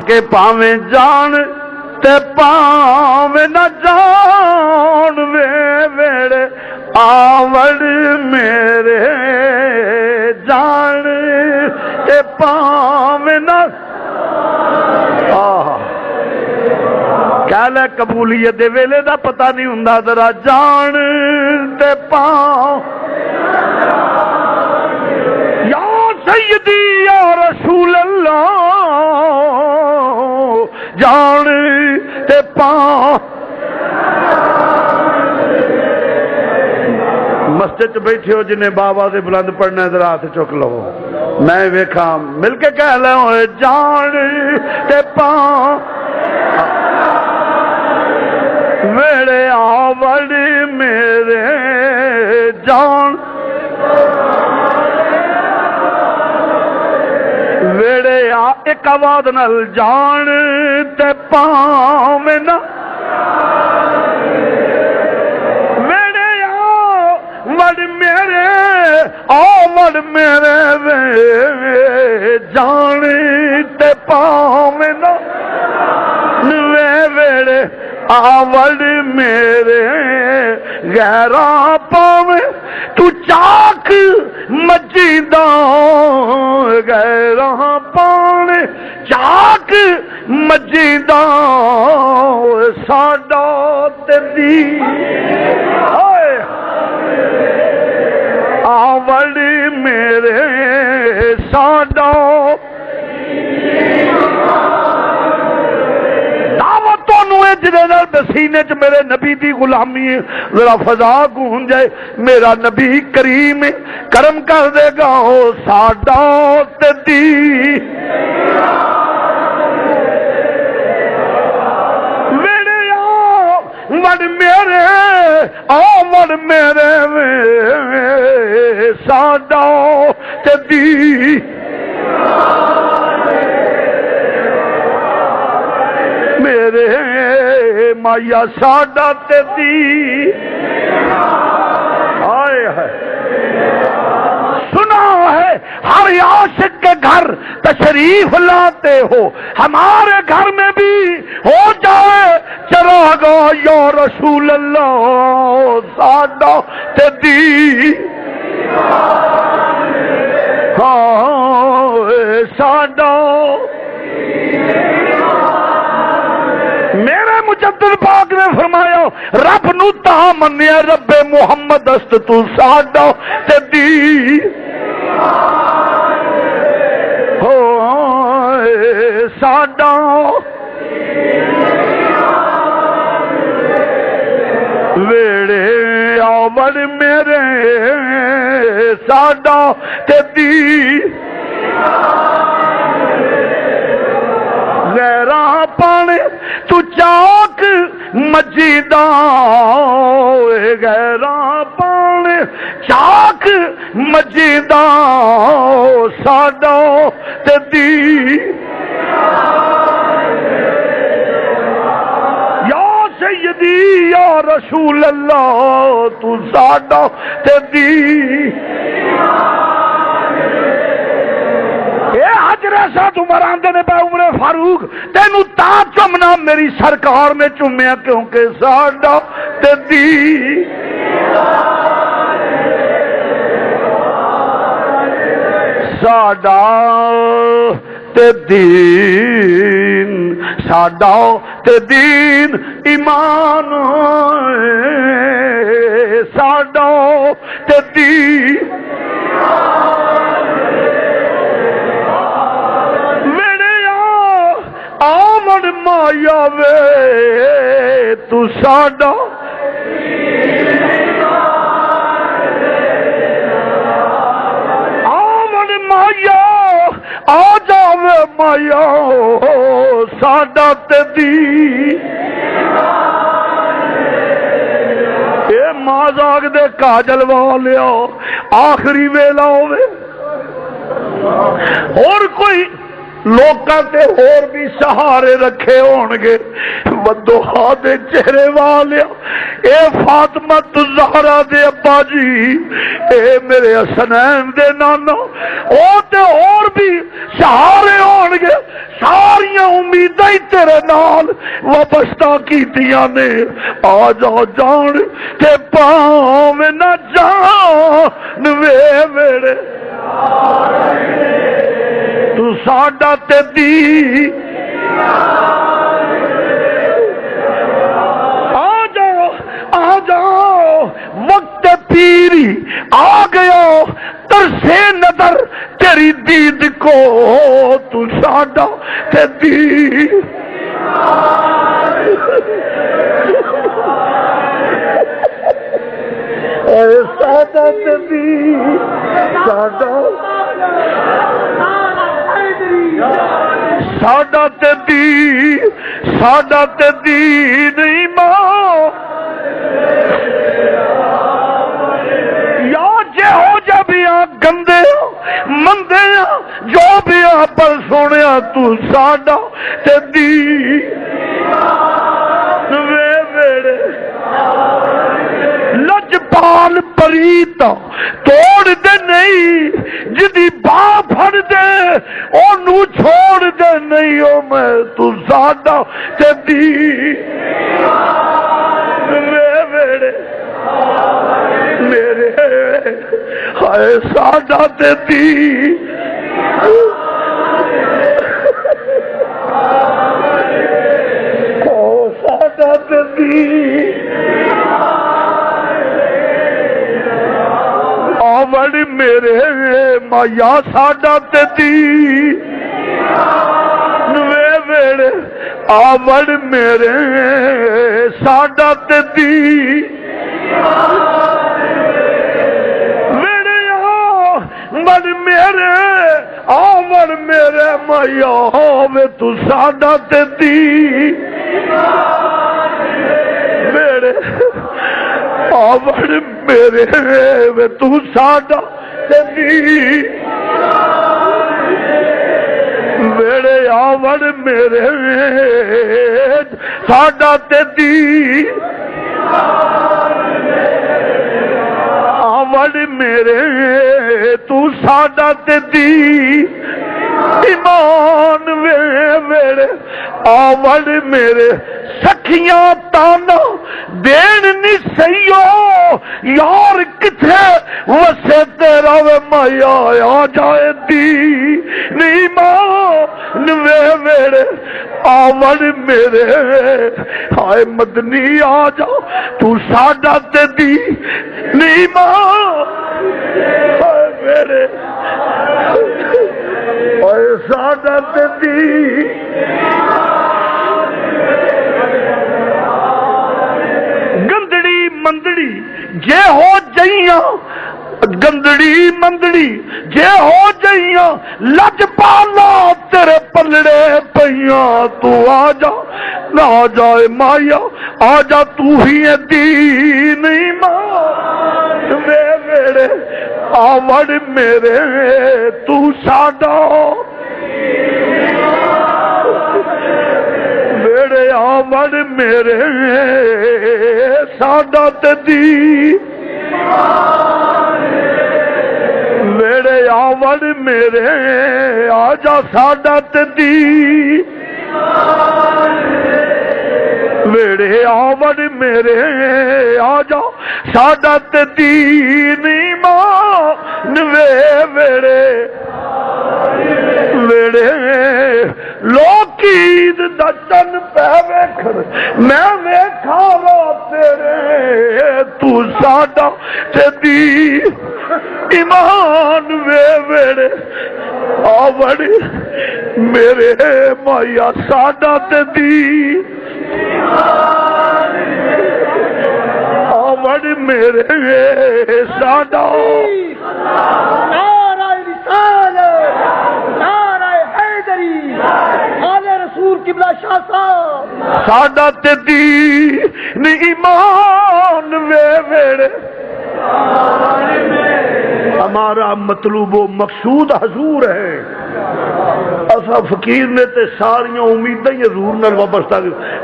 کے پاویں جان تے پاویں نہ جان ویڑے آوڑ میرے جان تے پاویں نہ کہہ لے قبولیت دے ویلے دا پتہ نہیں ہوندا ذرا جان تے پاؤں یا سیدی یا رسول اللہ جان تے پاؤں مسجد بیٹھے ہو جنہیں بابا سے بلند پڑھنا ہے ذرا ہاتھ چک لو میں ویکھاں مل کے کہہ لے ہوئے جان تے پاؤں ویڑے آوڑ میرے جان ویڑے ایک آواز نال جان تے پاویں نہ ویڑے آوڑ میرے آوڑ میرے جان تے پاویں نہ ویڑے آوڑ میرے غیرہ پاویں تو چاک مجیدہ غیرہ پاویں چاک مجیدہ ساڈا تیری آوڑ میرے ساڈا جنہوں بسینے چ میرے نبی دی غلامی ہے ذرا فضا گونج جائے میرا نبی کریم کرم کر دے گا او ساڈا تے دی ویڑے آوڑ میرے آوڑ میرے ساڈا تے دی میرے مایا ساڈا تے دی آئے ہے سنا ہے ہر عاشق کے گھر تشریف لاتے ہو ہمارے گھر میں بھی ہو جائے چراغا یا رسول اللہ ساڈا تے دی ہاں ساڈا میرے مجدد پاک نے فرمایا رب نو تا منیا رب محمد است تو ساڈا تے دی ہو ساڈا ویڑے آوڑ میرے ساڈا تے دی غیرہ پانے تو چاک مجیدہ غیرہ پانے چاک مجیدہ ساڈا تے دی یا سیدی یا رسول اللہ تو ساڈا تے دی حجر اسد عمر آندے نے پہ عمر فاروق تینو تا چمنا میری سرکار نے چمیا کیونکہ ساڈا تے دی ساڈا تے دین ساڈا تے دین ایمان ساڈا تے دی آمن مایا وے تو ساڈا آمن مایا آ جاوے مایا ساڈا تے دی اے مازاگ دے کاجل والیا آخری ویلا ہوئے اور کوئی لوکاں تے اور بھی سہارے رکھے ہونگے ودوہا دے چہرے والے اے فاطمہ الزہرا دے ابا جی اے میرے حسنین دے نانا او تے اور بھی سہارے ہونگے ساریاں امیدیں امیداں ہی تیرے نال وابستہ کیتیاں نے آ جا جان تے پاویں نہ جان وے ویڑے تو ساڈا تے دی آ جاؤ وقت پیری آ گیا ترسے نظر تیری دید کو تو ساڈا تے دی اے ساڈا تے دی ساڈا تے دی ساڈا تے دی نہیں ماں یا جے ہو جا بھی گندے مندے جو بھی پر سونے تو ساڈا تے دی وے ویڑے لجپال پریتا توڑ دے نہیں جدی باں پھڑ دے اونوں چھوڑ دے نہیں او میں تو ساڈا تے دی وے ویڑے میرے ہائے ساڈا تے دی ساڈا تے دی آوڑ میرے مایا ساڈا تے دی وے ویڑے آوڑ میرے ساڈا تے دی ویڑے آوڑ میرے آوڑ میرے مایا ہوے تو ساڈا تے دی ویڑے آوڑ میرے وے تو ساڈا تے دی ویڑے آوڑ میرے ساڈا تے دی آوڑ میرے تو ساڈا تے دی ایمان وے ویڑے آوڑ میرے سکھیاں تانا دین نہیں سیو یار کتھے وسے تیرا وے مایا آ جائے دی نیمان وے ویڑے آوڑ میرے ہائے مدنی آ جا تو ساڈا تے دی نیمان ہائے میرے ہائے ساڈا تے دی مندڑی جے ہو جائیاں گندڑی مندڑی جے ہو جائیاں لج پالا تیرے پلڑے پئیاں تو آ جا نہ آ جائے مایا آ جا تو ہی دین ایمان وے ویڑے آوڑ میرے تو ساڈا ویڑے آوڑ میرے ساڈا تے دی ویڑے آوڑ میرے آجا ساڈا تے دی ویڑے آوڑ میرے آجا ساڈا تے دی نیمان وے ویڑے ویڑے لوکید دا چن پہ ویکھن میں ویکھا وا تیرے تو ساڈا تے دی ایمان وے ویڑے آوڑ میرے مایا ساڈا تے دی آوڑ میرے ساڈا ساڈا تے دین ایمان وے ویڑے ہمارا مطلوب و مقصود حضور ہے اسا فقیر نے تے ساریاں امیداں ہی حضور نال وابستہ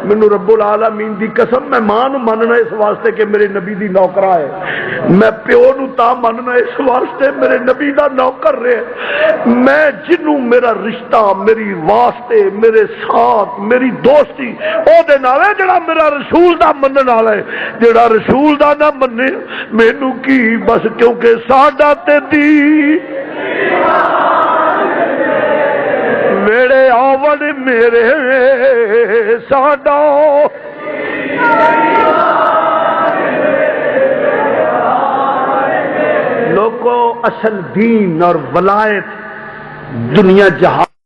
مینوں رب العالمین دی قسم میں ماں نوں مننا اس واسطے کہ میرے نبی دی نوکرا ہے، میں پیو نوں تا مننا اس واسطے میرے نبی دا نوکر رہے، میں جنوں میرا رشتہ میری واسطے میرے ساتھ میری دوستی او دے نال ہے جڑا میرا رسول دا منن والا ہے، جڑا رسول دا نہ منے مینوں کی بس کیونکہ ساڈا تے دی میرے آون میرے ساڈا لوگوں اصل دین اور ولایت دنیا جہان